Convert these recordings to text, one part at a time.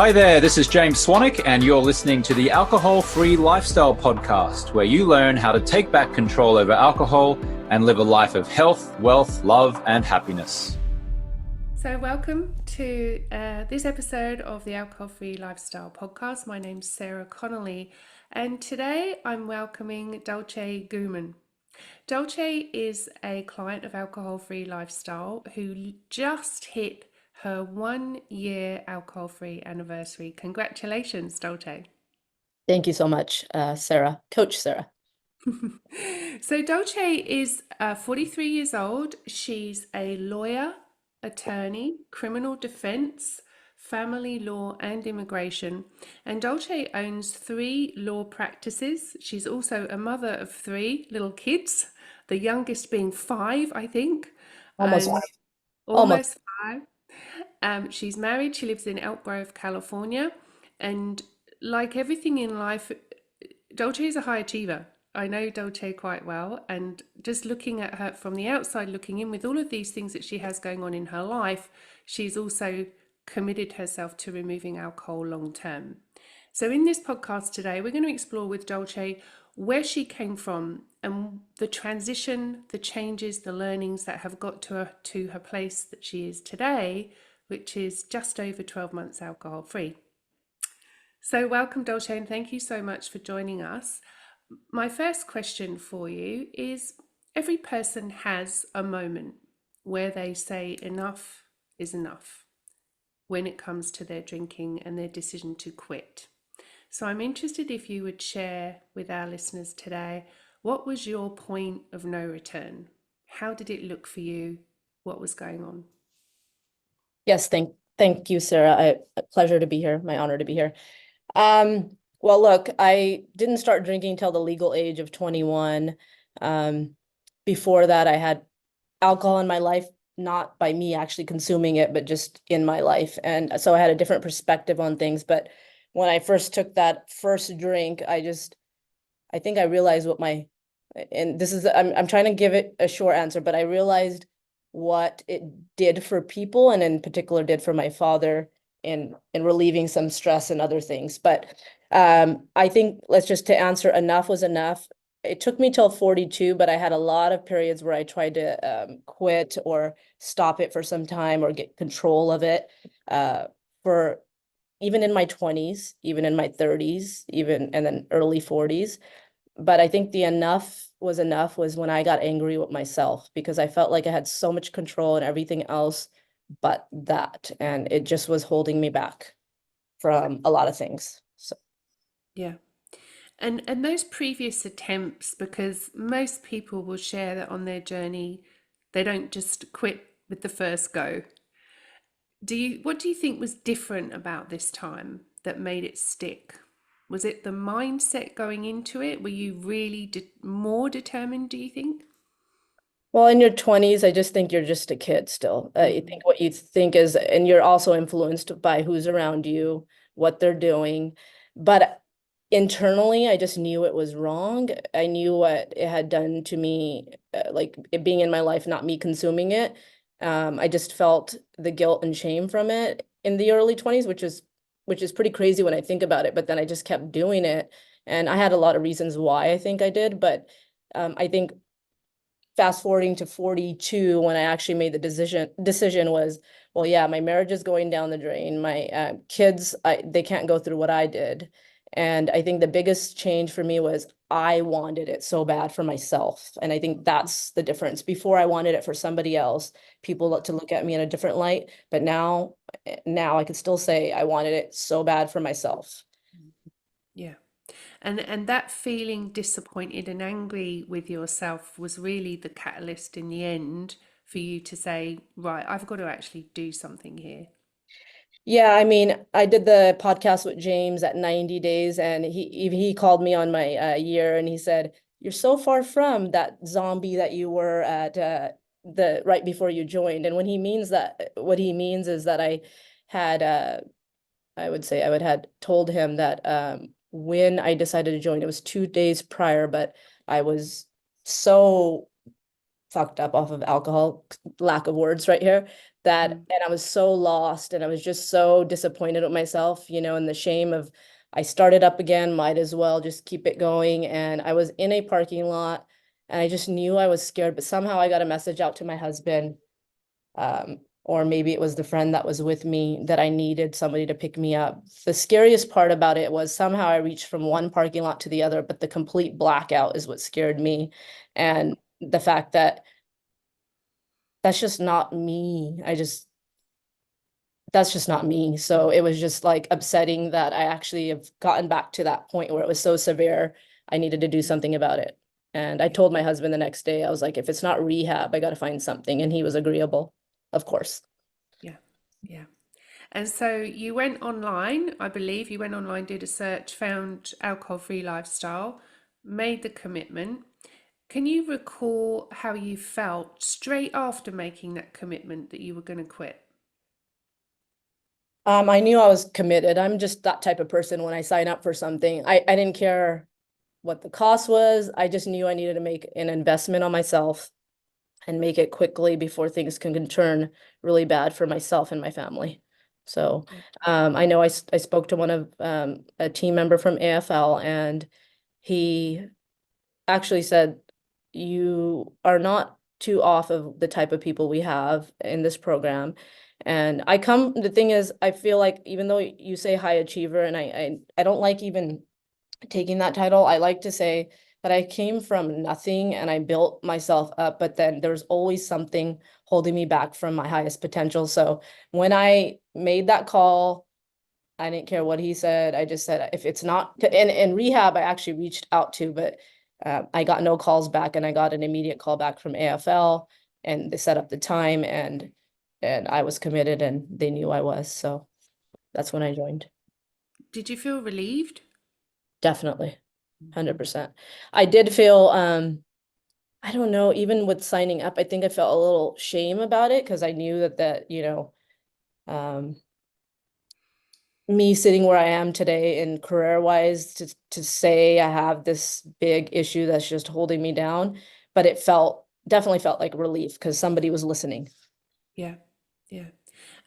Hi there, this is James Swanwick, and you're listening to the Alcohol-Free Lifestyle Podcast, where you learn how to take back control over alcohol and live a life of health, wealth, love, and happiness. So welcome to this episode of the Alcohol-Free Lifestyle Podcast. My name's Sarah Connolly, and today I'm welcoming Daljit Ghuman. Daljit is a client of Alcohol-Free Lifestyle who just hit her 1 year alcohol-free anniversary. Congratulations, Daljit. Thank you so much, Sarah, Coach Sarah. So Daljit is 43 years old. She's a lawyer, attorney, criminal defense, family law, and immigration. And Daljit owns 3 law practices. She's also a mother of 3 little kids, the youngest being 5, I think. Almost And five. almost 5. She's married. She lives in Elk Grove, California. And like everything in life, Daljit is a high achiever. I know Daljit quite well, and just looking at her from the outside, looking in with all of these things that she has going on in her life, she's also committed herself to removing alcohol long term. So in this podcast today, we're going to explore with Daljit where she came from and the transition, the changes, the learnings that have got to her place that she is today, which is just over 12 months alcohol free. So welcome, Daljit, and thank you so much for joining us. My first question for you is, every person has a moment where they say enough is enough when it comes to their drinking and their decision to quit. So I'm interested if you would share with our listeners today, what was your point of no return? How did it look for you? What was going on? Yes, thank you, Sarah. A pleasure to be here. My honor to be here. Well, look, I didn't start drinking till the legal age of 21. Before that, I had alcohol in my life, not by me actually consuming it, but just in my life. And so I had a different perspective on things. But when I first took that first drink, I think I realized and this is, I'm trying to give it a short answer, but I realized what it did for people, and in particular did for my father in relieving some stress and other things. But I think, let's just to answer, enough was enough. It took me till 42, but I had a lot of periods where I tried to quit or stop it for some time or get control of it, for even in my 20s, even in my 30s, and then early 40s. But I think the enough was when I got angry with myself, because I felt like I had so much control and everything else but that, and it just was holding me back from a lot of things. So Yeah. And those previous attempts, because most people will share that on their journey, they don't just quit with the first go. What do you think was different about this time that made it stick? Was it the mindset going into it? Were you really more determined, do you think? well, in your 20s, I just think you're just a kid still. I think what you think is, and you're also influenced by who's around you, what they're doing. But internally, I just knew it was wrong. I knew what it had done to me, like it being in my life, not me consuming it. I just felt the guilt and shame from it in the early 20s, which is pretty crazy when I think about it. But then I just kept doing it. And I had a lot of reasons why I think I did. But I think fast forwarding to 42, when I actually made the decision was, well, yeah, my marriage is going down the drain. My kids, they can't go through what I did. And I think the biggest change for me was I wanted it so bad for myself. And I think that's the difference. Before, I wanted it for somebody else, people to look at me in a different light. But now I could still say I wanted it so bad for myself. Yeah. And that feeling disappointed and angry with yourself was really the catalyst in the end for you to say, right, I've got to actually do something here. Yeah, I mean, I did the podcast with James at 90 days, and he called me on my year, and he said, "You're so far from that zombie that you were at the right before you joined." And when he means that, what he means is that I had I would say I would had told him that when I decided to join, it was 2 days prior, but I was so fucked up off of alcohol, lack of words right here, that, Mm. and I was so lost and I was just so disappointed with myself, and the shame of, I started up again, might as well just keep it going. And I was in a parking lot and I just knew I was scared, but somehow I got a message out to my husband, or maybe it was the friend that was with me, that I needed somebody to pick me up. The scariest part about it was somehow I reached from one parking lot to the other, but the complete blackout is what scared me. And the fact that that's just not me. That's just not me. So it was just like upsetting that I actually have gotten back to that point where it was so severe. I needed to do something about it. And I told my husband the next day, I was like, if it's not rehab, I got to find something. And he was agreeable, of course. Yeah, yeah. And so you went online, I believe you went online, did a search, found alcohol-free lifestyle, made the commitment. Can you recall how you felt straight after making that commitment that you were going to quit? I knew I was committed. I'm just that type of person. When I sign up for something, I didn't care what the cost was. I just knew I needed to make an investment on myself and make it quickly before things can turn really bad for myself and my family. So Yeah. I know I spoke to one of a team member from AFL, and he actually said, you are not too off of the type of people we have in this program. And the thing is, I feel like even though you say high achiever, and I don't like even taking that title, I like to say that I came from nothing and I built myself up, but then there's always something holding me back from my highest potential. So when I made that call, I didn't care what he said. I just said, if it's not, and in rehab, I actually reached out to, but I got no calls back, and I got an immediate call back from AFL, and they set up the time, and I was committed, and they knew I was. So that's when I joined. Did you feel relieved? Definitely, 100%. I did feel, I don't know, even with signing up, I think I felt a little shame about it because I knew that, um, me sitting where I am today in career wise, to say I have this big issue that's just holding me down, but it definitely felt like relief because somebody was listening. Yeah, yeah.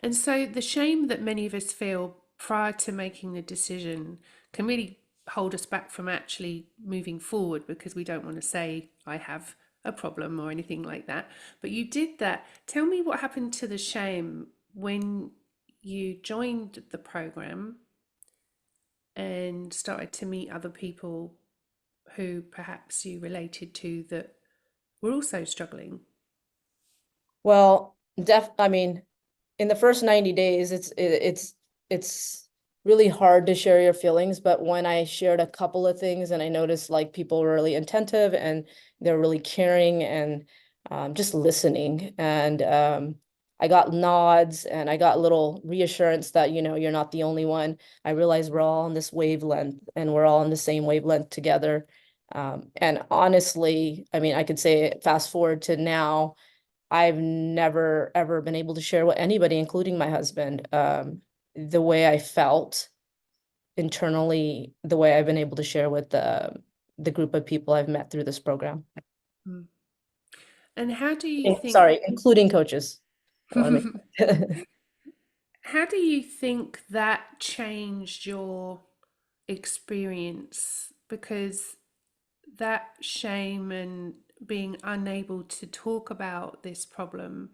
And so the shame that many of us feel prior to making the decision can really hold us back from actually moving forward because we don't want to say, I have a problem or anything like that. But you did that. Tell me what happened to the shame when you joined the program and started to meet other people who perhaps you related to that were also struggling. Well, I mean, in the first 90 days, it's really hard to share your feelings, but when I shared a couple of things and I noticed like people were really attentive and they're really caring and just listening, and I got nods and I got little reassurance that, you're not the only one. I realized we're all on this wavelength and we're all on the same wavelength together. And honestly, I mean, I could say fast forward to now, I've never ever been able to share with anybody, including my husband, the way I felt internally, the way I've been able to share with the group of people I've met through this program. Mm. And how do you think Sorry, including coaches. I want to make how do you think that changed your experience? Because that shame and being unable to talk about this problem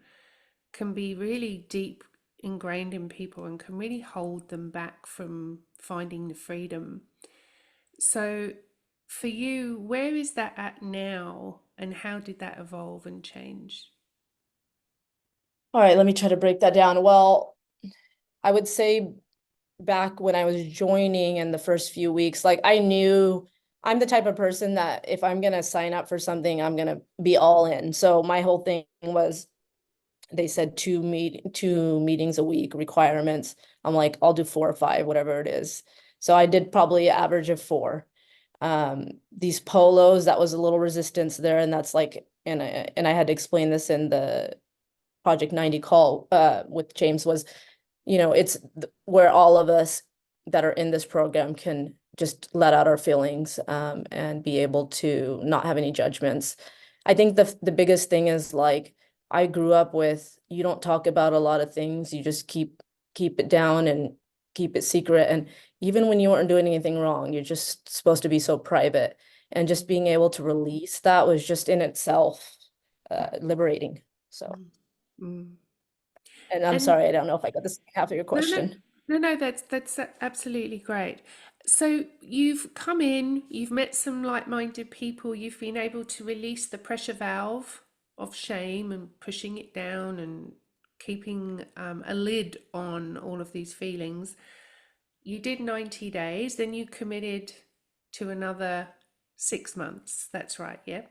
can be really deep ingrained in people and can really hold them back from finding the freedom. So, for you, where is that at now, and how did that evolve and change? All right, let me try to break that down. Well, I would say back when I was joining in the first few weeks, like I knew I'm the type of person that if I'm gonna sign up for something, I'm gonna be all in. So my whole thing was, they said two meetings a week requirements. I'm like, I'll do 4 or 5, whatever it is. So I did probably an average of 4. These polos, that was a little resistance there, and that's like, and I had to explain this in the Project 90 call with James, was, it's where all of us that are in this program can just let out our feelings, and be able to not have any judgments. I think the biggest thing is like I grew up with you don't talk about a lot of things. You just keep it down and keep it secret. And even when you weren't doing anything wrong, you're just supposed to be so private. And just being able to release that was just in itself liberating. So, Mm. and I'm And sorry, I don't know if I got this half of your no, no, question. no, that's absolutely great. So you've come in, you've met some like-minded people, you've been able to release the pressure valve of shame and pushing it down and keeping a lid on all of these feelings. You did 90 days, then you committed to another 6 months. That's right, yeah.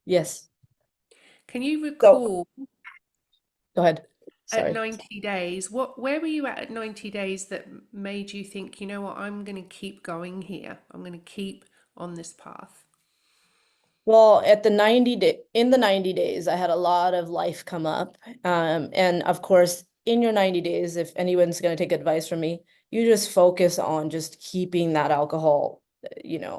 Yes. Can you So recall go ahead. at Sorry. 90 days, where were you at 90 days that made you think, you know what, I'm going to keep going here. I'm going to keep on this path. Well, in the 90 days, I had a lot of life come up. And of course, in your 90 days, if anyone's going to take advice from me, you just focus on just keeping that alcohol,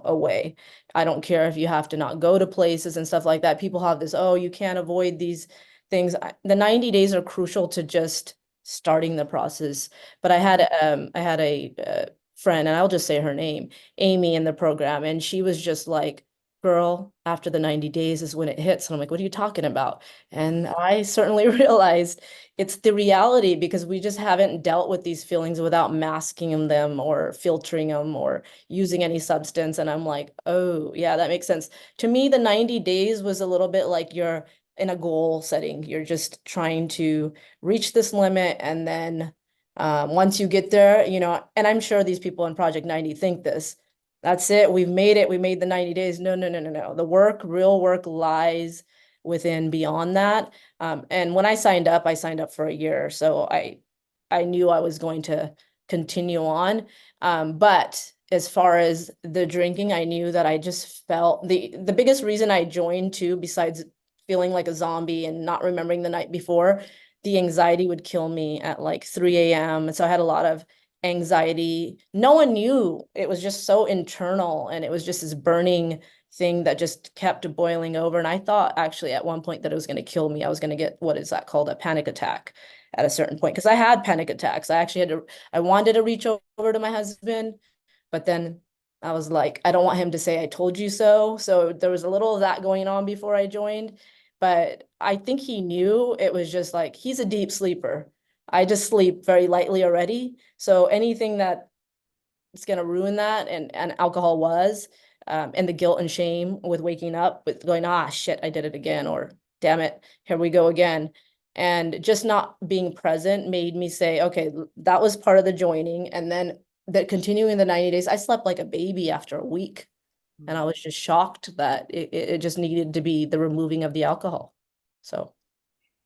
away. I don't care if you have to not go to places and stuff like that. People have this, oh, you can't avoid these things. The 90 days are crucial to just starting the process. But I had a friend, and I'll just say her name, Amy, in the program, and she was just like, girl, after the 90 days is when it hits. And I'm like, what are you talking about? And I certainly realized it's the reality because we just haven't dealt with these feelings without masking them or filtering them or using any substance. And I'm like, oh, yeah, that makes sense. To me, the 90 days was a little bit like you're in a goal setting. You're just trying to reach this limit. And then once you get there, and I'm sure these people in Project 90 think this, that's it. We've made it. We made the 90 days. No, no, no, no, no. The real work lies within beyond that. And when I signed up for a year. So I knew I was going to continue on. But as far as the drinking, I knew that I just felt the biggest reason I joined too, besides feeling like a zombie and not remembering the night before, the anxiety would kill me at like 3 a.m. And so I had a lot of anxiety. No one knew. It was just so internal and it was just this burning thing that just kept boiling over. And I thought actually at one point that it was going to kill me. I was going to get, what is that called? A panic attack at a certain point. Because I had panic attacks. I wanted to reach over to my husband, but then I was like, I don't want him to say I told you so. So there was a little of that going on before I joined. But I think he knew. It was just like, he's a deep sleeper. I just sleep very lightly already. So anything that is going to ruin that, and alcohol was, and the guilt and shame with waking up, with going, ah, shit, I did it again, or damn it, here we go again. And just not being present made me say, okay, that was part of the joining. And then that continuing the 90 days, I slept like a baby after a week. And I was just shocked that it just needed to be the removing of the alcohol. So.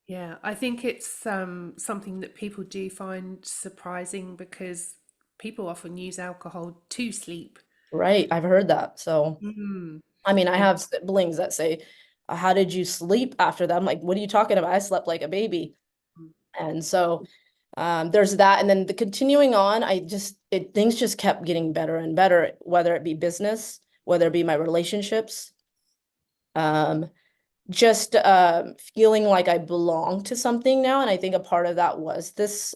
Yeah, I think it's something that people do find surprising because people often use alcohol to sleep. Right, I've heard that. So, Mm. I mean, I And have siblings that say, how did you sleep after that? I'm like, what are you talking about? I slept like a baby. And so there's that. And then the continuing on, things just kept getting better and better, whether it be business, whether it be my relationships, um, just feeling like I belong to something now. And I think a part of that was this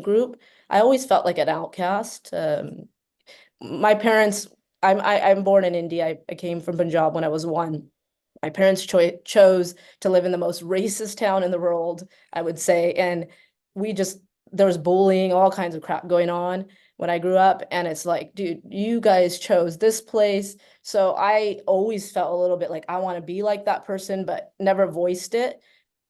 group. I always felt like an outcast. My parents, I'm born in India. I came from Punjab when I was 1. My parents chose to live in the most racist town in the world, I would say. And we just, there was bullying, all kinds of crap going on when I grew up. And it's like, dude, you guys chose this place. So I always felt a little bit like I want to be like that person, but never voiced it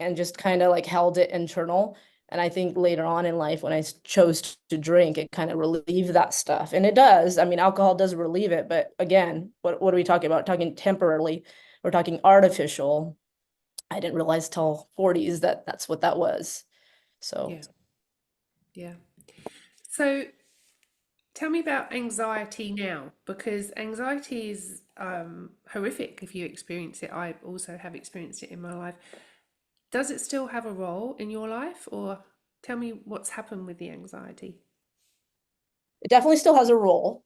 and just kind of like held it internal. And I think later on in life, when I chose to drink, it kind of relieved that stuff. And it does. I mean, alcohol does relieve it. But again, what are we talking about? Talking temporarily. We're talking artificial. I didn't realize till 40s that that's what that was. So yeah, yeah. So tell me about anxiety now, because anxiety is horrific if you experience it. I also have experienced it in my life. Does it still have a role in your life, or tell me what's happened with the anxiety? it definitely still has a role.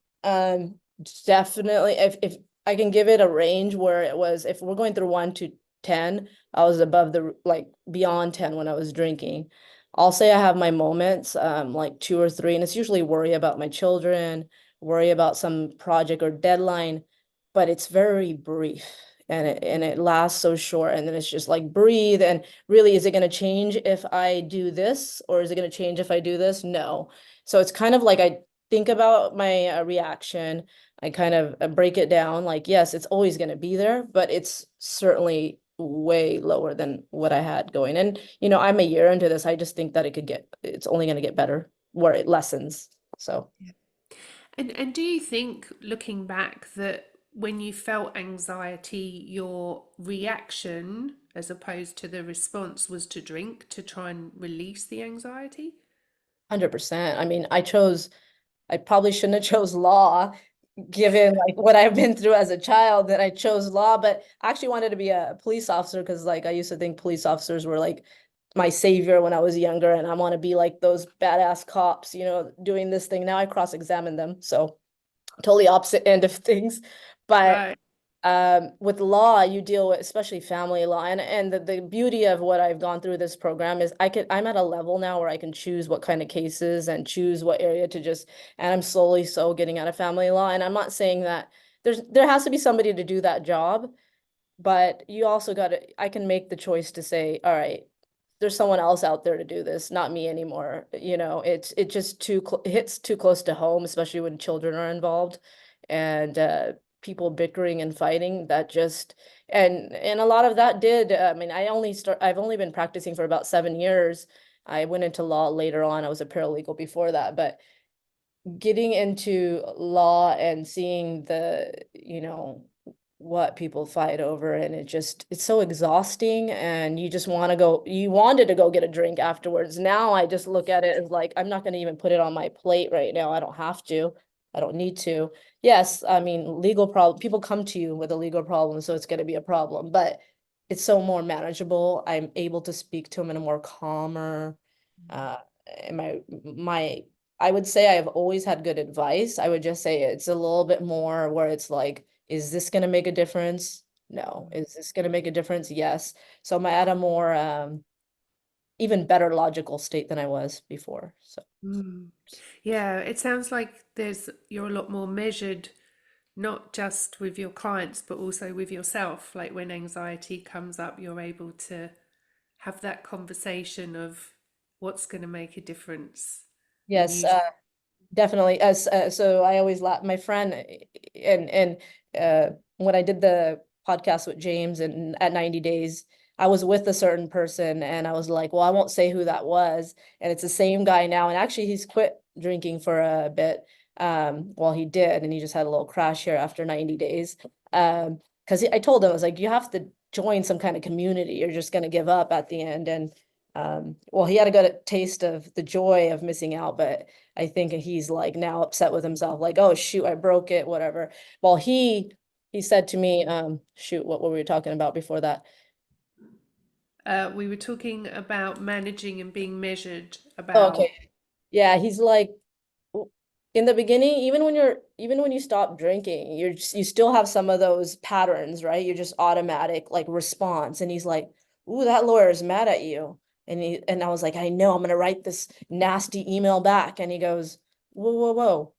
Definitely, if I can give it a range where it was, if we're going through 1 to 10. I was above the, like, beyond 10 when I was drinking. I'll say I have my moments, like two or three, and it's usually worry about my children, worry about some project or deadline, but it's very brief and it lasts so short. And then it's just like breathe. And really, is it going to change if I do this, or is it going to change if I do this? No. So it's kind of like I think about my reaction. I kind of break it down like, yes, it's always going to be there, but it's certainly way lower than what I had going. And, I'm a year into this. I just think that it's only going to get better where it lessens. So, And do you think, looking back, that when you felt anxiety, your reaction, as opposed to the response, was to drink to try and release the anxiety? 100%. I mean, I probably shouldn't have chose law given like what I've been through as a child, that I chose law, but I actually wanted to be a police officer because like I used to think police officers were like my savior when I was younger, and I want to be like those badass cops, doing this thing. Now I cross-examine them. So totally opposite end of things. But Right. with law, you deal with especially family law, and the beauty of what I've gone through this program is I'm at a level now where I can choose what kind of cases and choose what area to just, and I'm slowly so getting out of family law. And I'm not saying that there has to be somebody to do that job, but you also got to, I can make the choice to say, all right, there's someone else out there to do this, not me anymore. It just hits too close to home, especially when children are involved, and people bickering and fighting. That just, and a lot of that did. I mean, I've only been practicing for about 7 years. I went into law later on. I was a paralegal before that, but getting into law and seeing what people fight over, and it's so exhausting, and you wanted to go get a drink afterwards. Now I just look at it as like, I'm not going to even put it on my plate right now. I don't have to. I don't need to. Yes, I mean, legal problem, people come to you with a legal problem, so it's going to be a problem, but it's so more manageable. I'm able to speak to them in a more calmer, uh, and my I would say I've always had good advice. I would just say it's a little bit more where it's like, is this going to make a difference? No. Is this going to make a difference? Yes. So I'm at a more even better logical state than I was before. So Mm. Yeah, it sounds like you're a lot more measured, not just with your clients, but also with yourself. Like when anxiety comes up, you're able to have that conversation of what's going to make a difference. And yes, usually, definitely. As so I always laugh. My friend, and when I did the podcast with James and at 90 days, I was with a certain person, and I was like, well, I won't say who that was. And it's the same guy now. And actually he's quit drinking for a bit. Well, he did, and he just had a little crash here after 90 days. Because I told him, I was like, you have to join some kind of community. You're just gonna give up at the end. And well, he had a good taste of the joy of missing out, but I think he's like now upset with himself, like, oh shoot, I broke it, whatever. Well, he said to me, shoot, what were we talking about before that? we were talking about managing and being measured Oh, about. okay. Yeah, he's like, in the beginning, even when you stop drinking, you still have some of those patterns, right? You're just automatic like response. And he's like, ooh, that lawyer is mad at you. And I was like, I know, I'm gonna write this nasty email back. And he goes, whoa, whoa, whoa.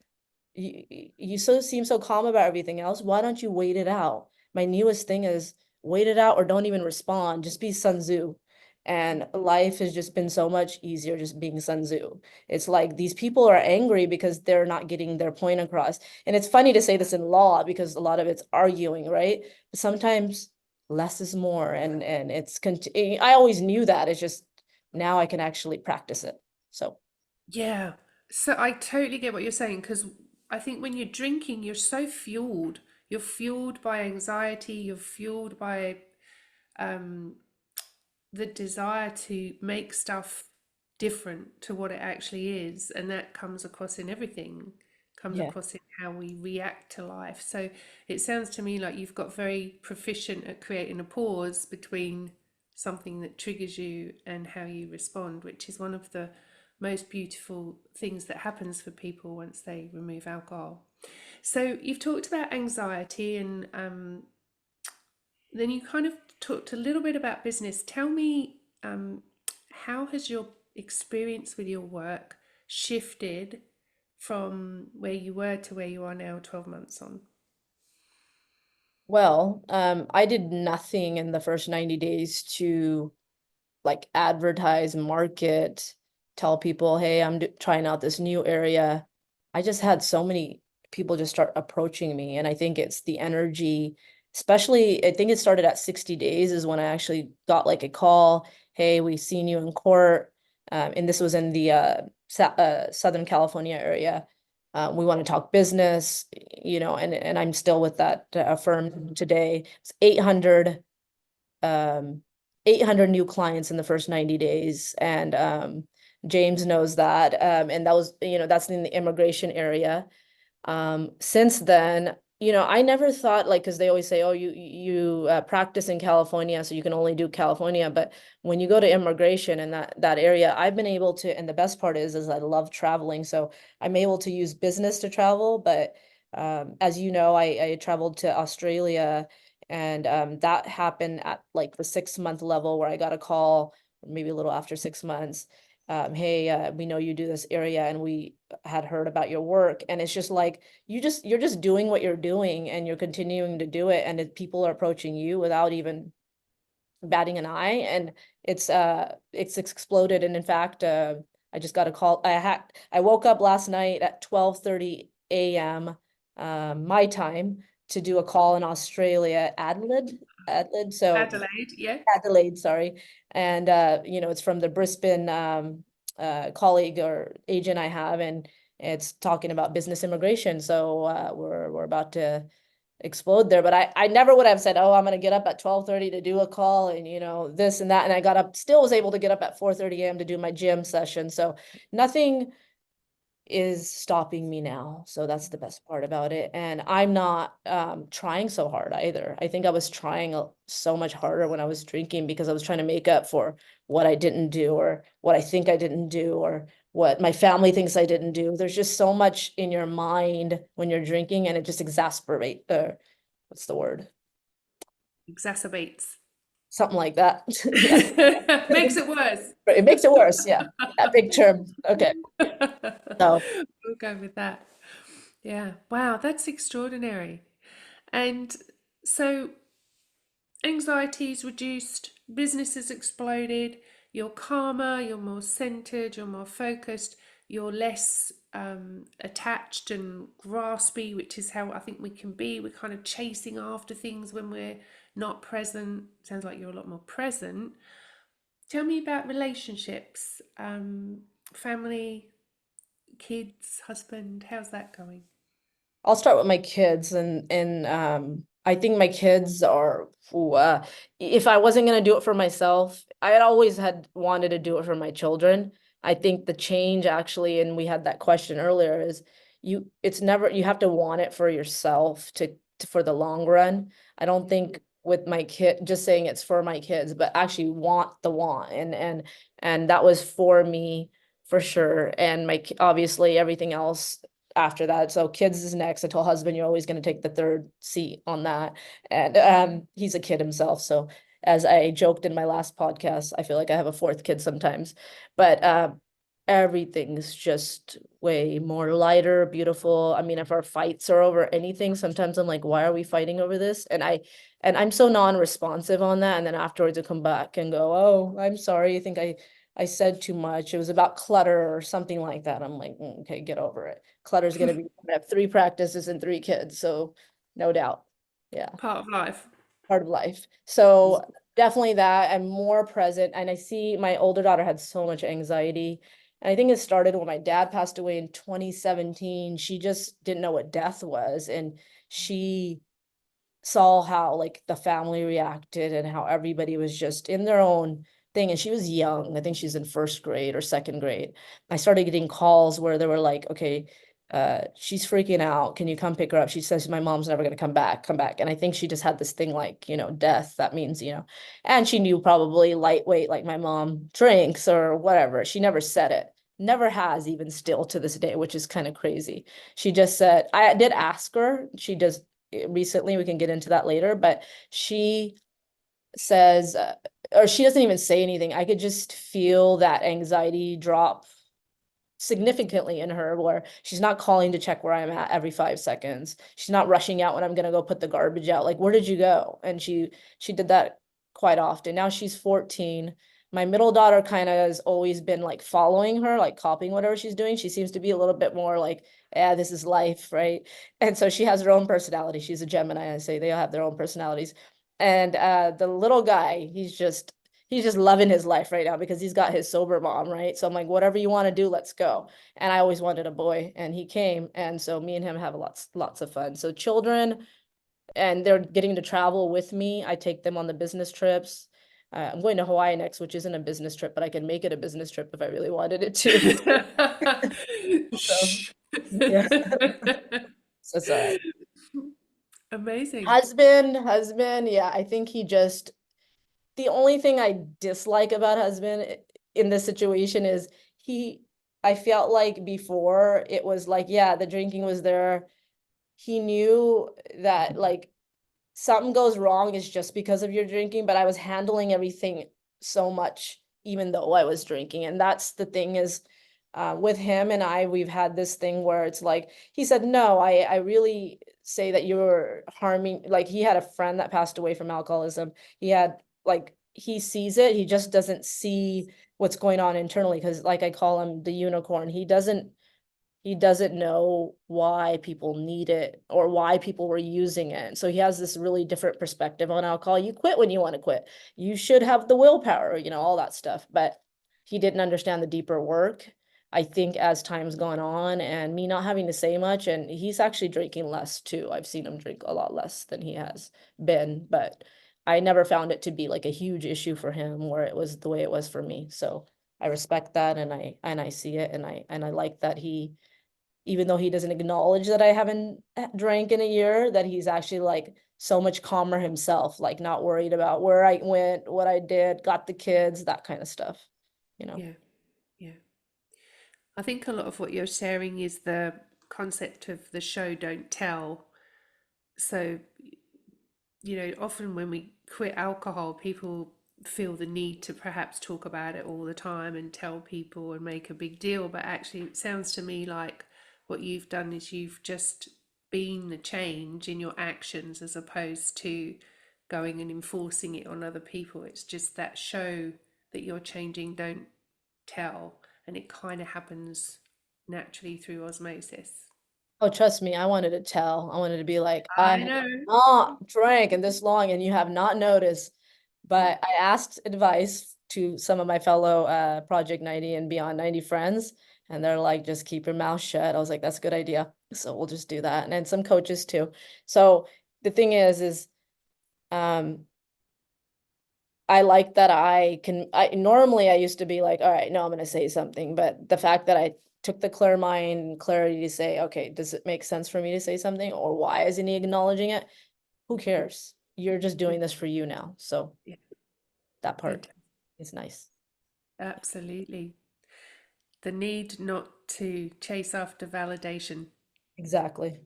You so seem so calm about everything else. Why don't you wait it out? My newest thing is wait it out or don't even respond. Just be Sun Tzu. And life has just been so much easier just being Sun Tzu. It's like these people are angry because they're not getting their point across. And it's funny to say this in law because a lot of it's arguing, right? But sometimes less is more. And I always knew that. It's just now I can actually practice it. So Yeah. So I totally get what you're saying, because I think when you're drinking, you're so fueled. You're fueled by anxiety, you're fueled by um, the desire to make stuff different to what it actually is. And that comes across in everything, comes yeah. across in how we react to life. So it sounds to me like you've got very proficient at creating a pause between something that triggers you and how you respond, which is one of the most beautiful things that happens for people once they remove alcohol. So you've talked about anxiety, and then you kind of talked a little bit about business. Tell me, how has your experience with your work shifted from where you were to where you are now, 12 months on? Well, I did nothing in the first 90 days to like advertise, market, tell people, hey, I'm trying out this new area. I just had so many people just start approaching me. And I think it's the energy, especially, I think it started at 60 days is when I actually got like a call. Hey, we seen you in court. And this was in the Southern California area. We want to talk business, and I'm still with that firm today. It's 800 new clients in the first 90 days. And James knows that. And that was, that's in the immigration area. Since then, I never thought like, because they always say, oh, you practice in California, so you can only do California. But when you go to immigration in that area, I've been able to, and the best part is I love traveling. So I'm able to use business to travel. But as you know, I traveled to Australia, and that happened at like the 6 month level where I got a call, maybe a little after 6 months. Hey, we know you do this area, and we had heard about your work. And it's just like you're just doing what you're doing, and you're continuing to do it, and people are approaching you without even batting an eye. And it's exploded. And in fact, I just got a call. I woke up last night at 12:30 a.m. My time to do a call in Australia, Adelaide. So Adelaide, yeah. Adelaide, sorry. And it's from the Brisbane colleague or agent I have, and it's talking about business immigration. So we're about to explode there. But I never would have said, oh, I'm gonna get up at 12:30 to do a call, and this and that. And I got up, still was able to get up at 4:30 a.m. to do my gym session. So nothing is stopping me now. So that's the best part about it. And I'm not trying so hard either. I think I was trying so much harder when I was drinking, because I was trying to make up for what I didn't do, or what I think I didn't do, or what my family thinks I didn't do. There's just so much in your mind when you're drinking, and it just exacerbate what's the word? Exacerbates. Something like that. Yeah. Makes it worse. It makes it worse. Yeah. That big term. Okay. So We'll go with that. Yeah. Wow, that's extraordinary. And so anxiety's reduced, business has exploded, you're calmer, you're more centered, you're more focused, you're less attached and graspy, which is how I think we can be. We're kind of chasing after things when we're not present. Sounds like you're a lot more present. Tell me about relationships, family, kids, husband. How's that going? I'll start with my kids, and I think my kids are if I wasn't gonna do it for myself, I had always had wanted to do it for my children. I think the change actually, and we had that question earlier, is it's never, you have to want it for yourself for the long run. I don't think with my kid just saying it's for my kids, but actually want the want, and that was for me for sure. And obviously everything else after that. So kids is next. I told husband, you're always going to take the third seat on that. And he's a kid himself. So as I joked in my last podcast, I feel like I have a fourth kid sometimes. But everything's just way more lighter, beautiful. I mean, if our fights are over anything, sometimes I'm like, why are we fighting over this? And I'm so non-responsive on that. And then afterwards I come back and go, oh, I'm sorry. I think I said too much. It was about clutter or something like that. I'm like, okay, get over it. Clutter's gonna be, I have 3 practices and 3 kids, so no doubt. Yeah, Part of life. part of life. So definitely that. I'm more present, and I see my older daughter had so much anxiety. And I think it started when my dad passed away in 2017. She just didn't know what death was, and she saw how like the family reacted and how everybody was just in their own thing. And she was young. I think she's in first grade or second grade. I started getting calls where they were like, okay, she's freaking out. Can you come pick her up? She says, my mom's never going to come back. And I think she just had this thing like, death. That means, and she knew probably lightweight, like my mom drinks or whatever. She never said it. Never has, even still to this day, which is kind of crazy. She just said, I did ask her. She just recently, we can get into that later, but she says, or she doesn't even say anything. I could just feel that anxiety drop significantly in her, where she's not calling to check where I'm at every 5 seconds. She's not rushing out when I'm gonna go put the garbage out. Like, where did you go? And she did that quite often. Now she's 14. My middle daughter kind of has always been like following her, like copying whatever she's doing. She seems to be a little bit more like, yeah, this is life, right? And so she has her own personality. She's a Gemini. I say they all have their own personalities. And the little guy, he's just loving his life right now because he's got his sober mom, right? So I'm like, whatever you want to do, let's go. And I always wanted a boy, and he came, and so me and him have lots of fun. So children, and they're getting to travel with me. I take them on the business trips. I'm going to Hawaii next, which isn't a business trip, but I can make it a business trip if I really wanted it to. So Shh. yeah, so it's all right. Amazing. Husband, yeah, I think the only thing I dislike about husband in this situation is he, I felt like before it was like, yeah, the drinking was there. He knew that like something goes wrong is just because of your drinking, but I was handling everything so much, even though I was drinking. And that's the thing is, with him and I, we've had this thing where it's like, he said, no, I really say that you're harming, like he had a friend that passed away from alcoholism. He had like, he sees it, he just doesn't see what's going on internally. Cause like I call him the unicorn. He doesn't know why people need it or why people were using it. So he has this really different perspective on alcohol. You quit when you want to quit. You should have the willpower, all that stuff. But he didn't understand the deeper work. I think as time's gone on and me not having to say much, and he's actually drinking less too. I've seen him drink a lot less than he has been, but I never found it to be like a huge issue for him where it was the way it was for me. So I respect that, and I see it, and I like that he, even though he doesn't acknowledge that I haven't drank in a year, that he's actually like so much calmer himself, like not worried about where I went, what I did, got the kids, that kind of stuff, you know. Yeah, yeah. I think a lot of what you're sharing is the concept of the show don't tell. So, often when we quit alcohol, people feel the need to perhaps talk about it all the time and tell people and make a big deal. But actually, it sounds to me like what you've done is you've just been the change in your actions as opposed to going and enforcing it on other people. It's just that show that you're changing, don't tell. And it kind of happens naturally through osmosis. Oh, trust me, I wanted to tell. I wanted to be like, I I have know. not drank in this long and you have not noticed. Yeah. But I asked advice to some of my fellow Project 90 and Beyond 90 friends, and they're like, just keep your mouth shut. I was like, that's a good idea. So we'll just do that. And then some coaches too. So the thing is um I like that I normally I used to be like, all right, no, I'm gonna say something. But the fact that I took the clear mind and clarity to say, okay, does it make sense for me to say something? Or why isn't he acknowledging it? Who cares? You're just doing this for you now. So Yeah. that part Fantastic. is nice. Absolutely. The need not to chase after validation. Exactly.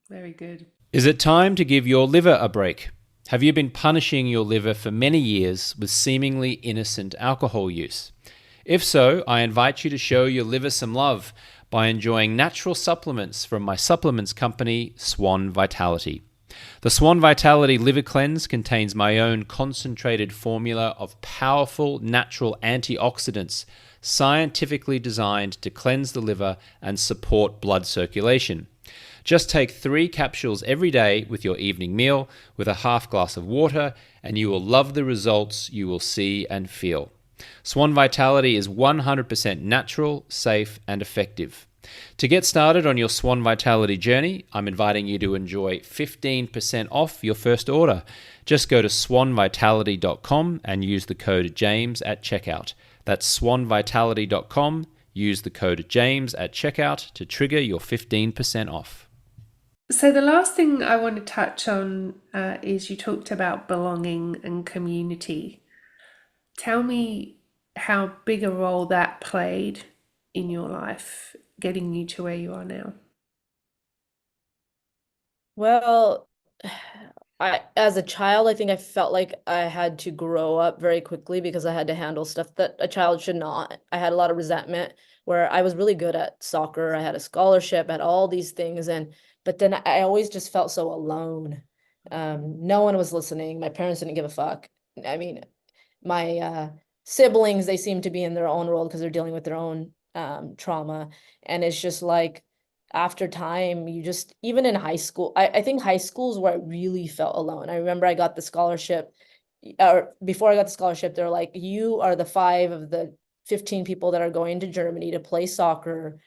Very good. Is it time to give your liver a break? Have you been punishing your liver for many years with seemingly innocent alcohol use? If so, I invite you to show your liver some love by enjoying natural supplements from my supplements company, Swan Vitality. The Swan Vitality Liver Cleanse contains my own concentrated formula of powerful natural antioxidants scientifically designed to cleanse the liver and support blood circulation. Just take 3 capsules every day with your evening meal with a half glass of water, and you will love the results you will see and feel. Swan Vitality is 100% natural, safe, and effective. To get started on your Swan Vitality journey, I'm inviting you to enjoy 15% off your first order. Just go to swanvitality.com and use the code JAMES at checkout. That's swanvitality.com. Use the code JAMES at checkout to trigger your 15% off. So, the last thing I want to touch on is you talked about belonging and community. Tell me how big a role that played in your life, getting you to where you are now. Well, As a child, I think I felt like I had to grow up very quickly because I had to handle stuff that a child should not. I had a lot of resentment where I was really good at soccer. I had a scholarship, at all these things, and but then I always just felt so alone. No one was listening. My parents didn't give a fuck. I mean, my siblings, they seem to be in their own world because they're dealing with their own trauma. And it's just like after time, you just, even in high school, I think high school is where I really felt alone. I remember I got the scholarship, or before I got the scholarship, they're like, you are the 5 of the 15 people that are going to Germany to play soccer.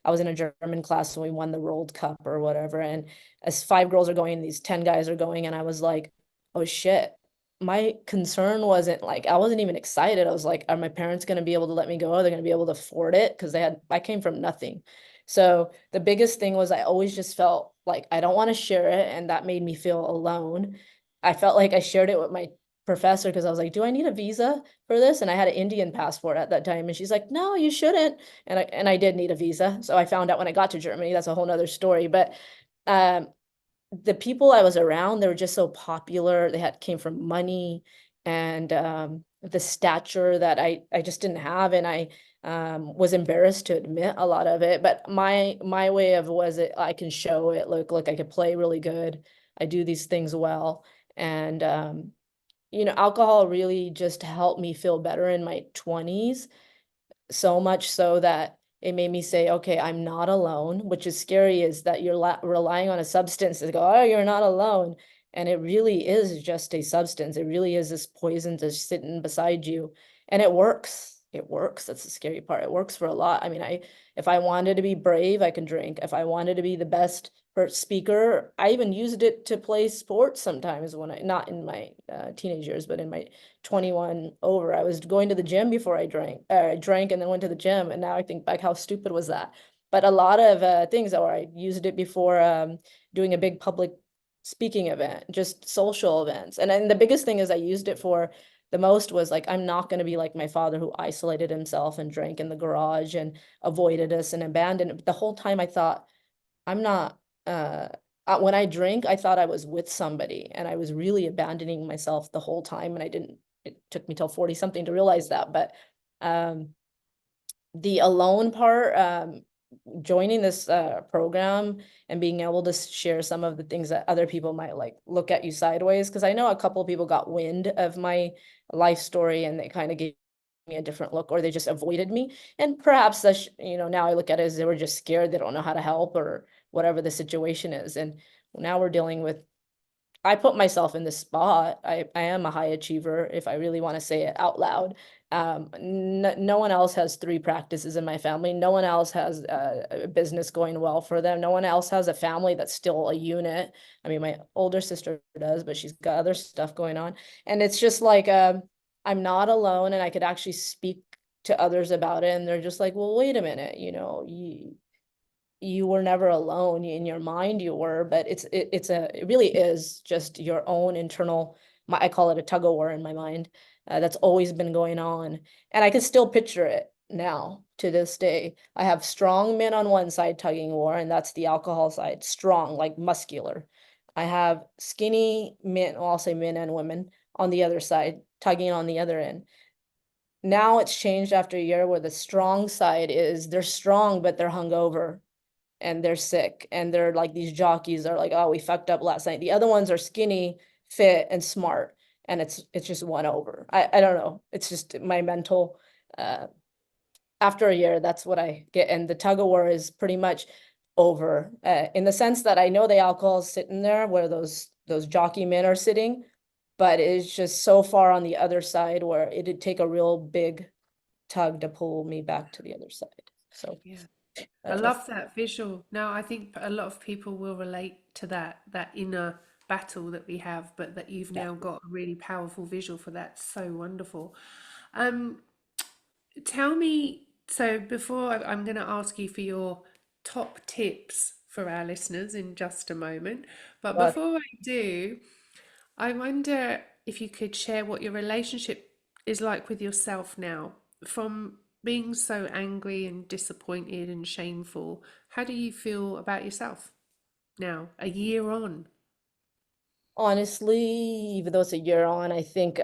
I was in a German class and we won the World Cup or whatever. And as 5 girls are going, these 10 guys are going, and I was like, oh shit. My concern wasn't like, I wasn't even excited. I was like, are my parents going to be able to let me go? Are they going to be able to afford it? Because I came from nothing. So the biggest thing was I always just felt like I don't want to share it. And that made me feel alone. I felt like I shared it with my professor because I was like, do I need a visa for this? And I had an Indian passport at that time. And she's like, no, you shouldn't. And I did need a visa. So I found out when I got to Germany. That's a whole nother story. But um, the people I was around, they were just so popular. They had came from money and the stature that I just didn't have, and I was embarrassed to admit a lot of it. But my way of was it I can show it. Look, I could play really good. I do these things well, and alcohol really just helped me feel better in my 20s, so much so that it made me say, okay, I'm not alone, which is scary, is that you're relying on a substance to go, oh, you're not alone. And it really is just a substance. It really is this poison just sitting beside you. And it works. It works. That's the scary part. It works for a lot. I mean, if I wanted to be brave, I can drink. If I wanted to be the best speaker, I even used it to play sports sometimes when not in my teenage years, but in my 21 over. I was going to the gym before I drank and then went to the gym. And now I think back, how stupid was that? But a lot of things, or I used it before doing a big public speaking event, just social events. And then the biggest thing is I used it for the most was like, I'm not going to be like my father who isolated himself and drank in the garage and avoided us and abandoned it. But the whole time I thought, I'm not, uh, when I drink, I thought I was with somebody and I was really abandoning myself the whole time. And it took me till 40 something to realize that. But um, the alone part, joining this program and being able to share some of the things that other people might like look at you sideways. Because I know a couple of people got wind of my life story and they kind of gave me a different look, or they just avoided me. And perhaps that's, now I look at it as they were just scared, they don't know how to help or whatever the situation is. And now we're dealing with, I put myself in this spot. I am a high achiever, if I really want to say it out loud. No one else has 3 practices in my family. No one else has a business going well for them. No one else has a family that's still a unit. I mean, my older sister does, but she's got other stuff going on. And it's just like, I'm not alone, and I could actually speak to others about it. And they're just like, well, wait a minute, you were never alone. In your mind you were, but it really is just your own internal, I call it a tug of war in my mind, that's always been going on. And I can still picture it now to this day. I have strong men on one side tugging war, and that's the alcohol side, strong, like muscular. I have skinny men, well, I'll say men and women, on the other side tugging on the other end. Now it's changed after a year where the strong side is, they're strong but they're hungover and they're sick, and they're like, these jockeys are like, oh, we fucked up last night. The other ones are skinny, fit, and smart, and it's just won over. I don't know. It's just my mental. Uh, After a year, that's what I get, and the tug of war is pretty much over. In the sense that I know the alcohol is sitting there where those jockey men are sitting, but it's just so far on the other side where it'd take a real big tug to pull me back to the other side. So Yeah. I that's love that visual. No, I think a lot of people will relate to that inner battle that we have, but that you've yeah. now got a really powerful visual for that. So wonderful. Um, Tell me, so before I'm going to ask you for your top tips for our listeners in just a moment, but But before I do, I wonder if you could share what your relationship is like with yourself now, from being so angry and disappointed and shameful. How do you feel about yourself now, a year on? Honestly, even though it's a year on, I think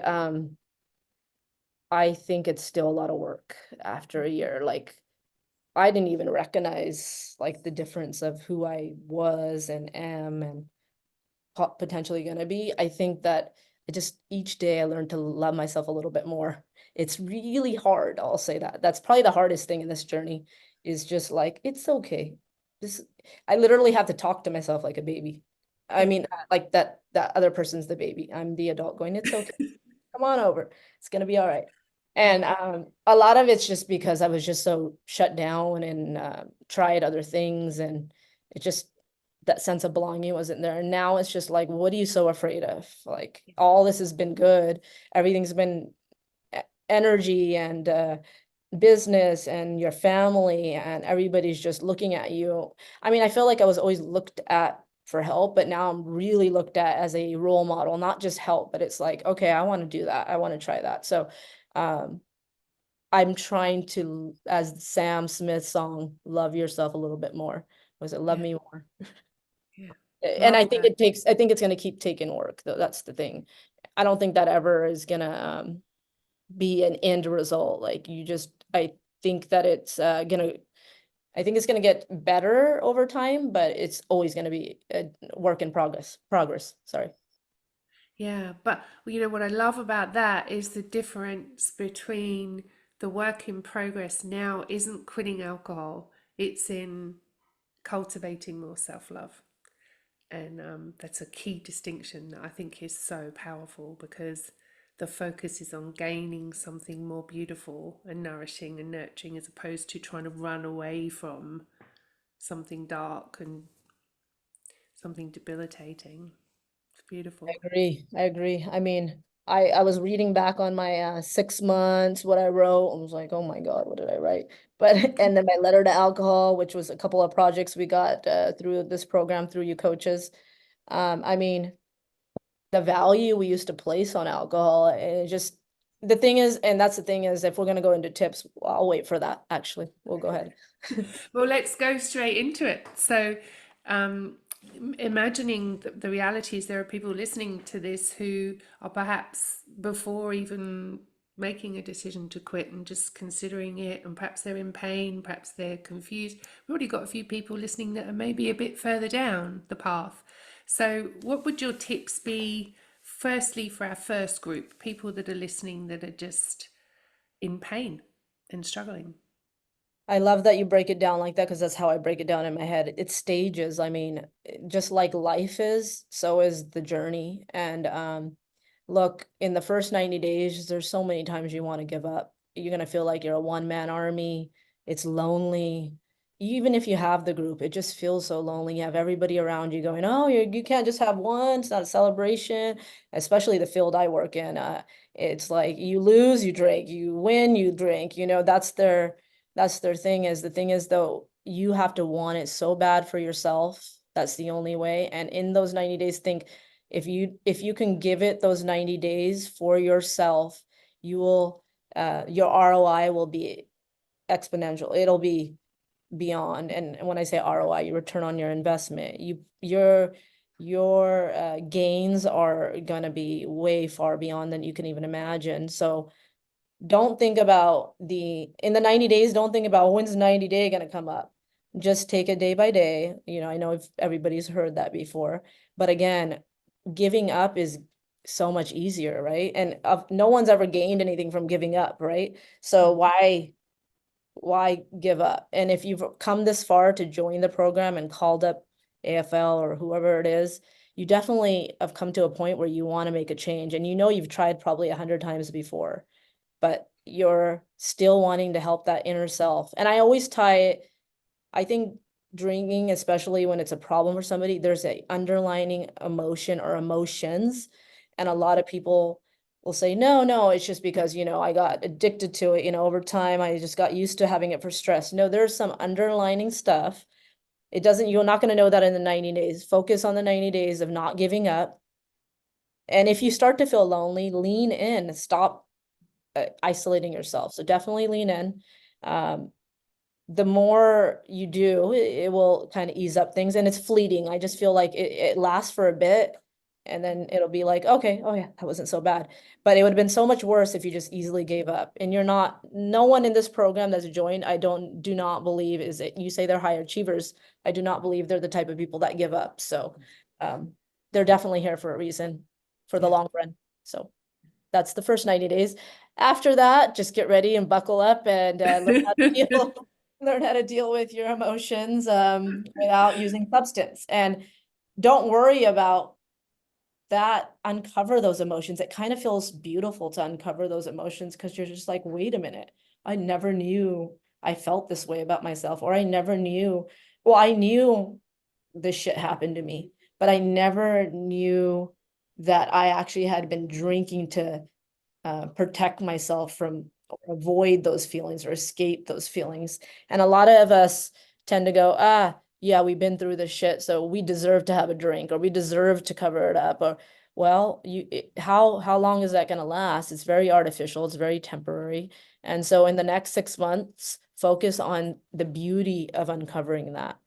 it's still a lot of work after a year. Like I didn't even recognize like the difference of who I was and am and potentially going to be. I think that I just each day I learned to love myself a little bit more. It's really hard, I'll say that. That's probably the hardest thing in this journey is just like it's okay. This I literally have to talk to myself like a baby. I Yeah. mean, like that other person's the baby. I'm the adult going, it's okay. Come on over. It's gonna be all right. Yeah. And a lot of it's just because I was just so shut down and tried other things, and it just that sense of belonging wasn't there. And now it's just like, what are you so afraid of? Like all this has been good. Everything's been energy and business and your family, and everybody's just looking at you. I mean, I feel like I was always looked at for help, but now I'm really looked at as a role model, not just help, but it's like, okay, I want to do that. I want to try that. So, um, I'm trying to, as Sam Smith's song, love yourself a little bit more. Was it Love Yeah. Me More? Yeah. And I Love think that. it takes, I think it's going to keep taking work, though. That's the thing. I don't think that ever is going to be an end result. Like you just, I think that it's gonna, I think it's gonna get better over time, but it's always gonna be a work in progress, sorry. Yeah, but you know what I love about that is the difference between the work in progress now isn't quitting alcohol, it's in cultivating more self-love. And that's a key distinction that I think is so powerful because the focus is on gaining something more beautiful and nourishing and nurturing as opposed to trying to run away from something dark and something debilitating. It's beautiful. I agree. I mean, I was reading back on my 6 months, what I wrote, and was like, oh my God, what did I write? But, and then my letter to alcohol, which was a couple of projects we got through this program, through you coaches. I mean, the value we used to place on alcohol, and it just the thing is, and that's the thing is, if we're going to go into tips, I'll wait for that. Actually, we'll go ahead. Well, let's go straight into it. So, um, imagining the reality is there are people listening to this who are perhaps before even making a decision to quit and just considering it, and perhaps they're in pain, perhaps they're confused. We've already got a few people listening that are maybe a bit further down the path. So, what would your tips be, firstly, for our first group, people that are listening that are just in pain and struggling? I love that you break it down like that because that's how I break it down in my head. It's stages. I mean, just like life is, so is the journey. And look, in the first 90 days, there's so many times you want to give up. You're gonna feel like you're a one-man army. It's lonely. Even if you have the group, it just feels so lonely. You have everybody around you going, "Oh, you can't just have one. It's not a celebration." Especially the field I work in. It's like you lose, you drink. You win, you drink. You know, that's their thing. Is the thing is though, you have to want it so bad for yourself. That's the only way. And in those 90 days, think if you can give it those 90 days for yourself, you will your ROI will be exponential. It'll be beyond. And when I say ROI, you return on your investment, your gains are gonna be way far beyond than you can even imagine. So don't think about in the 90 days, don't think about when's 90 day gonna come up. Just take it day by day. You know, I know if everybody's heard that before, but again, giving up is so much easier, right? And no one's ever gained anything from giving up, right? So why give up? And if you've come this far to join the program and called up AFL or whoever it is, you definitely have come to a point where you want to make a change, and you know you've tried probably 100 times before, but you're still wanting to help that inner self. And I always tie it, I think drinking, especially when it's a problem for somebody, there's a underlining emotion or emotions. And a lot of people will say, no, no, it's just because, I got addicted to it, over time, I just got used to having it for stress. No, there's some underlining stuff. You're not going to know that in the 90 days. Focus on the 90 days of not giving up. And if you start to feel lonely, lean in, stop isolating yourself. So definitely lean in. Um, the more you do, it will kind of ease up things, and it's fleeting. I just feel like it lasts for a bit, And then it'll be like, okay, oh yeah, that wasn't so bad. But it would have been so much worse if you just easily gave up. And you're not, no one in this program that's joined, do not believe is it, you say they're high achievers. I do not believe they're the type of people that give up. So they're definitely here for a reason, for the Yeah. long run. So that's the first 90 days. After that, just get ready and buckle up and learn how to deal with your emotions without using substance. And don't worry about that. Uncover those emotions. It kind of feels beautiful to uncover those emotions because you're just like, wait a minute, I never knew I felt this way about myself, or I never knew, well, I knew this shit happened to me, but I never knew that I actually had been drinking to protect myself from or avoid those feelings or escape those feelings. And a lot of us tend to go, yeah, we've been through this shit, so we deserve to have a drink or we deserve to cover it up. Or, well, how long is that going to last? It's very artificial. It's very temporary. And so in the next 6 months, focus on the beauty of uncovering that.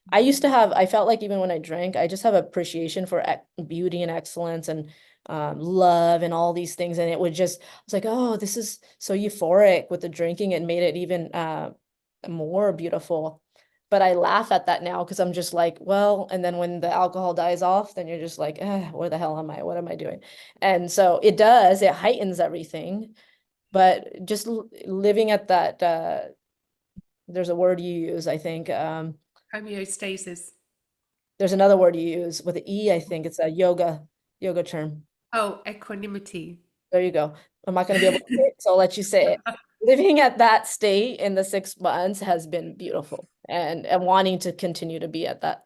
I felt like even when I drank, I just have appreciation for beauty and excellence and love and all these things. And it would just, I was like, oh, this is so euphoric with the drinking. It made it even more beautiful. But I laugh at that now because I'm just like, well, and then when the alcohol dies off, then you're just like, where the hell am I? What am I doing? And so it heightens everything. But just living at that, there's a word you use, I think. Homeostasis. There's another word you use with an E, I think it's a yoga term. Oh, equanimity. There you go. I'm not going to be able to say it, so I'll let you say it. Living at that state in the 6 months has been beautiful, and wanting to continue to be at that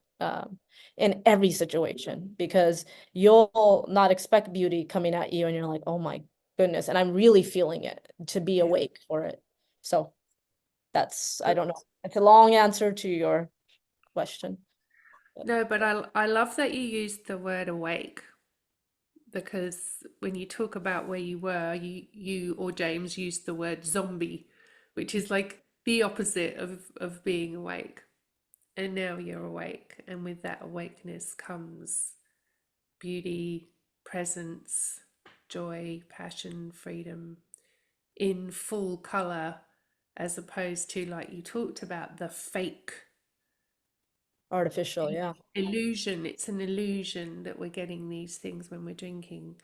in every situation, because you'll not expect beauty coming at you and you're like, oh my goodness, and I'm really feeling it to be Yeah. awake for it. So I don't know. It's a long answer to your question. No, but I love that you used the word awake, because when you talk about where you were, you or James used the word zombie, which is like the opposite of being awake. And now you're awake, and with that awakeness comes beauty, presence, joy, passion, freedom in full color, as opposed to, like you talked about, the fake Artificial, yeah. illusion. It's an illusion that we're getting these things when we're drinking.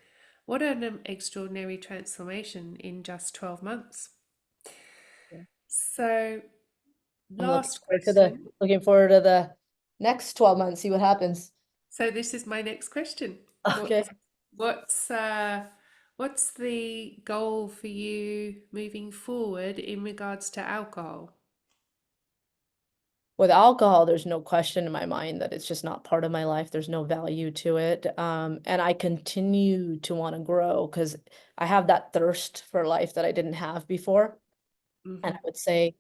What an extraordinary transformation in just 12 months. Yeah. So, I'm last question. looking forward to the next 12 months, see what happens. So this is my next question. Okay. What's uh what's the goal for you moving forward in regards to alcohol? With alcohol, there's no question in my mind that it's just not part of my life. There's no value to it. And I continue to want to grow because I have that thirst for life that I didn't have before. And I Hmm. would say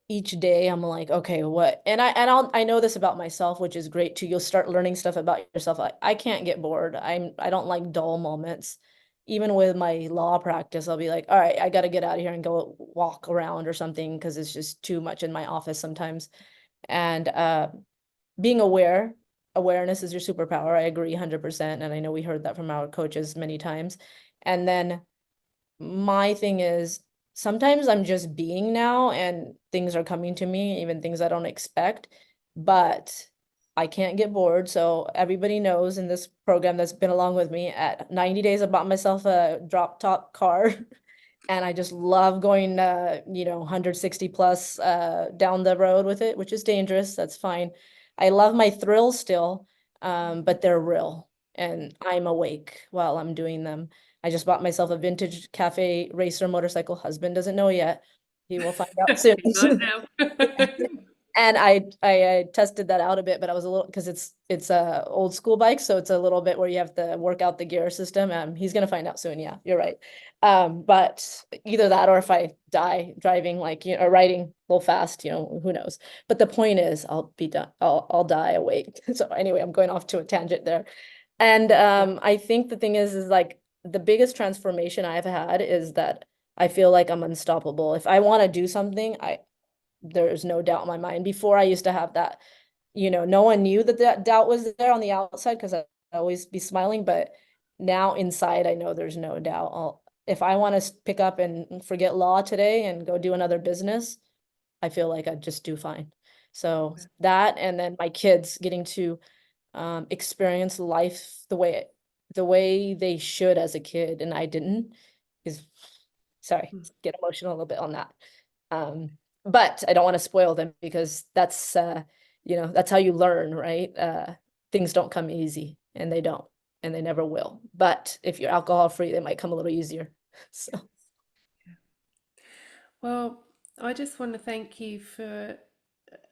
each day I'm like, okay, what? I know this about myself, which is great too. You'll start learning stuff about yourself. I can't get bored. I don't like dull moments. Even with my law practice, I'll be like, all right, I got to get out of here and go walk around or something because it's just too much in my office sometimes. And being awareness is your superpower. I agree 100%. And I know we heard that from our coaches many times. And then my thing is sometimes I'm just being now and things are coming to me, even things I don't expect, but I can't get bored. So everybody knows in this program that's been along with me, at 90 days, I bought myself a drop top car. And I just love going 160 plus down the road with it, which is dangerous. That's fine. I love my thrills still, but they're real and I'm awake while I'm doing them. I just bought myself a vintage cafe racer motorcycle. Husband doesn't know yet. He will find out soon. Not now. And I tested that out a bit, but I was a little because it's a old school bike, so it's a little bit where you have to work out the gear system. He's gonna find out soon. Yeah, you're right. But either that or if I die driving, like, or riding a little fast, who knows. But the point is I'll be done. I'll die awake. So anyway, I'm going off to a tangent there. And I think the thing is like the biggest transformation I've had is that I feel like I'm unstoppable. If I want to do something, there's no doubt in my mind. Before I used to have that, no one knew that doubt was there on the outside because I always be smiling, but now inside I know there's no doubt. If I want to pick up and forget law today and go do another business, I feel like I'd just do fine. So that, and then my kids getting to experience life the way they should as a kid, and I didn't, is, sorry, get emotional a little bit on that. But I don't want to spoil them, because that's that's how you learn, right? Things don't come easy, and they don't, and they never will. But if you're alcohol free, they might come a little easier. So Well, I just want to thank you for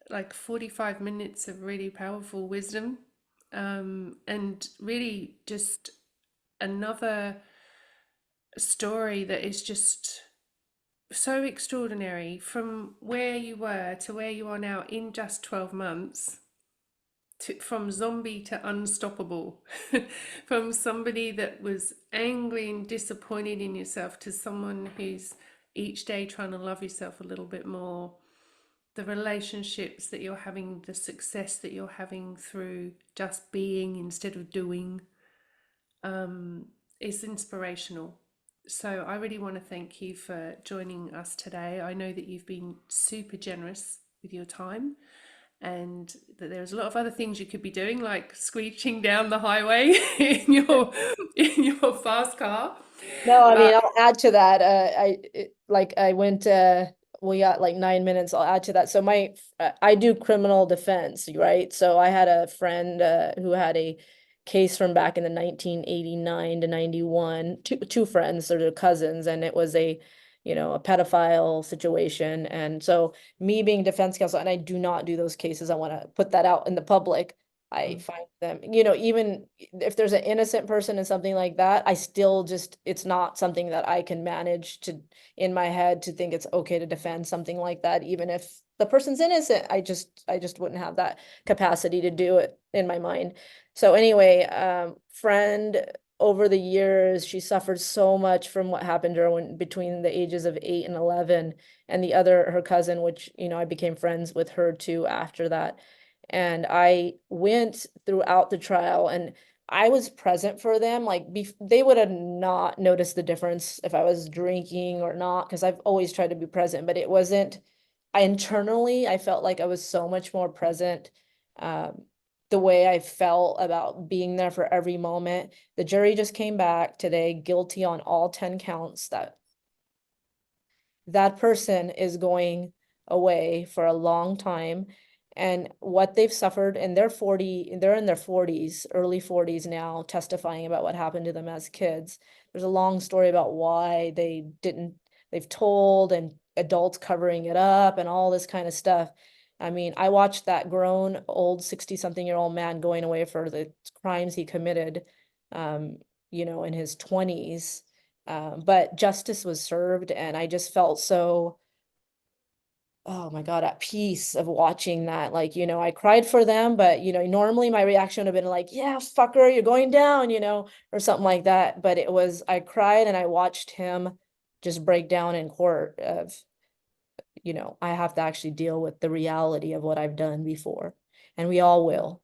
like 45 minutes of really powerful wisdom, and really just another story that is just so extraordinary, from where you were to where you are now in just 12 months. From zombie to unstoppable, from somebody that was angry and disappointed in yourself to someone who's each day trying to love yourself a little bit more. The relationships that you're having, the success that you're having through just being instead of doing, is inspirational. So I really want to thank you for joining us today. I know that you've been super generous with your time, and that there's a lot of other things you could be doing, like screeching down the highway in your fast car. no, I mean, But I'll add to that. I went, we got like 9 minutes. I'll add to that. So I do criminal defense, right? So I had a friend who had a case from back in the 1989 to 91, two friends, sort of cousins, and it was a pedophile situation. And so me being defense counsel, and I do not do those cases, I want to put that out in the public. I find them, even if there's an innocent person in something like that, I still just, it's not something that I can manage to, in my head, to think it's okay to defend something like that, even if the person's innocent. I just wouldn't have that capacity to do it in my mind. So anyway, friend, over the years, she suffered so much from what happened to her between the ages of 8 and 11, and her cousin, which, I became friends with her too after that. And I went throughout the trial, and I was present for them. Like, they would have not noticed the difference if I was drinking or not, because I've always tried to be present, but it wasn't. I felt like I was so much more present. The way I felt about being there for every moment. The jury just came back today, guilty on all 10 counts. That person is going away for a long time, and what they've suffered, and they're in their 40s, early 40s now, testifying about what happened to them as kids. There's a long story about why they've told, and adults covering it up and all this kind of stuff. I mean, I watched that grown old 60-something-year-old man going away for the crimes he committed, in his 20s. But justice was served, and I just felt so, oh my God, at peace of watching that. Like, I cried for them, but, normally my reaction would have been like, yeah, fucker, you're going down, or something like that. But I cried, and I watched him just break down in court of, I have to actually deal with the reality of what I've done before, and we all will.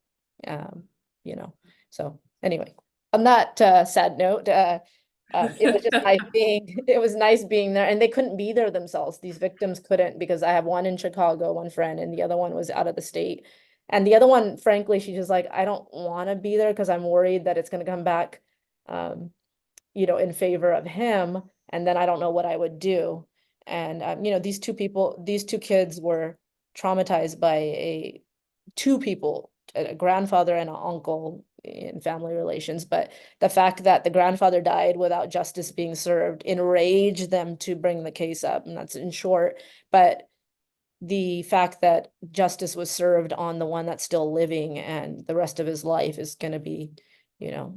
Um, you know, so anyway, on that sad note, it was just nice it was nice being there, and they couldn't be there themselves. These victims couldn't, because I have one in Chicago, one friend, and the other one was out of the state. And the other one, frankly, she's just like, I don't want to be there because I'm worried that it's going to come back, in favor of him. And then I don't know what I would do. And, these two kids were traumatized by two people, a grandfather and an uncle in family relations. But the fact that the grandfather died without justice being served enraged them to bring the case up. And that's in short. But the fact that justice was served on the one that's still living, and the rest of his life is going to be,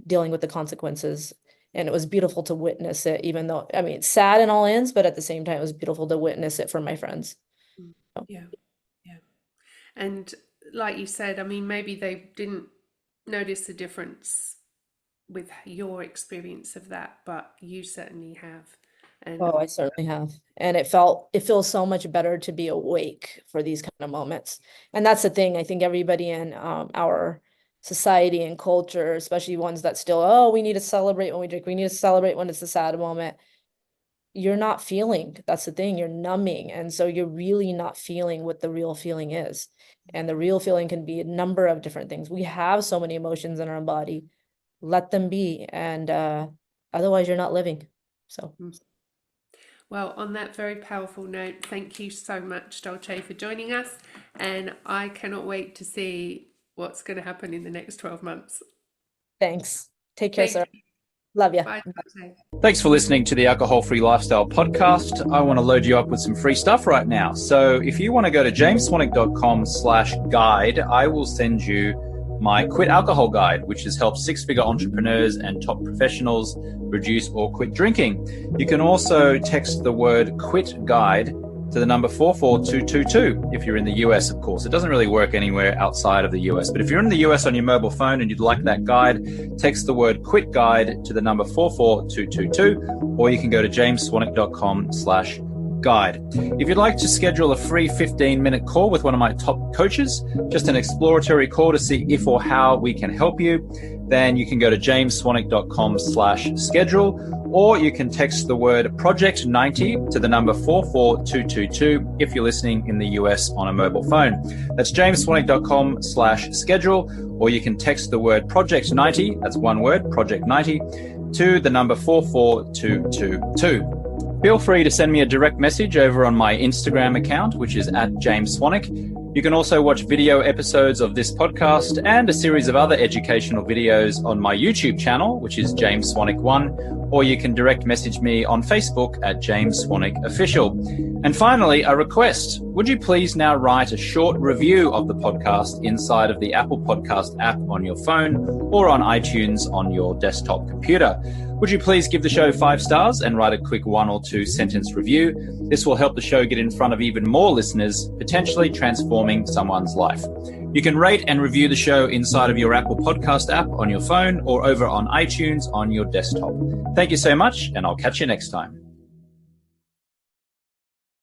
dealing with the consequences. And it was beautiful to witness it, even though, I mean, it's sad in all ends, but at the same time, it was beautiful to witness it for my friends. So. yeah, yeah. And like you said, I mean, maybe they didn't notice the difference with your experience of that, but you certainly have. And Oh, I certainly have. And it feels so much better to be awake for these kind of moments. And that's the thing. I think everybody in our society and culture, especially ones that still, oh, we need to celebrate when we drink, we need to celebrate when it's a sad moment. You're not feeling. That's the thing. You're numbing. And so you're really not feeling what the real feeling is. And the real feeling can be a number of different things. We have so many emotions in our body. Let them be. And otherwise, you're not living. So. Well, on that very powerful note, thank you so much, Daljit, for joining us. And I cannot wait to see what's going to happen in the next 12 months. Thanks. Take care, Thank sir. Love you. Bye, Daljit. Thanks for listening to the Alcohol Free Lifestyle podcast. I want to load you up with some free stuff right now. So if you want to go to jamesswanwick.com/guide, I will send you my Quit Alcohol Guide, which has helped six-figure entrepreneurs and top professionals reduce or quit drinking. You can also text the word QUIT GUIDE to the number 44222 if you're in the US, of course. It doesn't really work anywhere outside of the US. But if you're in the US on your mobile phone and you'd like that guide, text the word QUIT GUIDE to the number 44222, or you can go to jamesswanwick.com/guide. If you'd like to schedule a free 15-minute call with one of my top coaches, just an exploratory call to see if or how we can help you, then you can go to jamesswanwick.com/schedule, or you can text the word Project 90 to the number 44222 if you're listening in the US on a mobile phone. That's jamesswanwick.com/schedule, or you can text the word Project 90, that's one word, Project 90, to the number 44222. Feel free to send me a direct message over on my Instagram account, which is @JamesSwanwick. You can also watch video episodes of this podcast and a series of other educational videos on my YouTube channel, which is James Swanwick 1, or you can direct message me on Facebook @James Swanwick Official. And finally, a request. Would you please now write a short review of the podcast inside of the Apple Podcast app on your phone or on iTunes on your desktop computer? Would you please give the show 5 stars and write a quick 1 or 2 sentence review? This will help the show get in front of even more listeners, potentially transforming someone's life. You can rate and review the show inside of your Apple Podcast app on your phone or over on iTunes on your desktop. Thank you so much, and I'll catch you next time.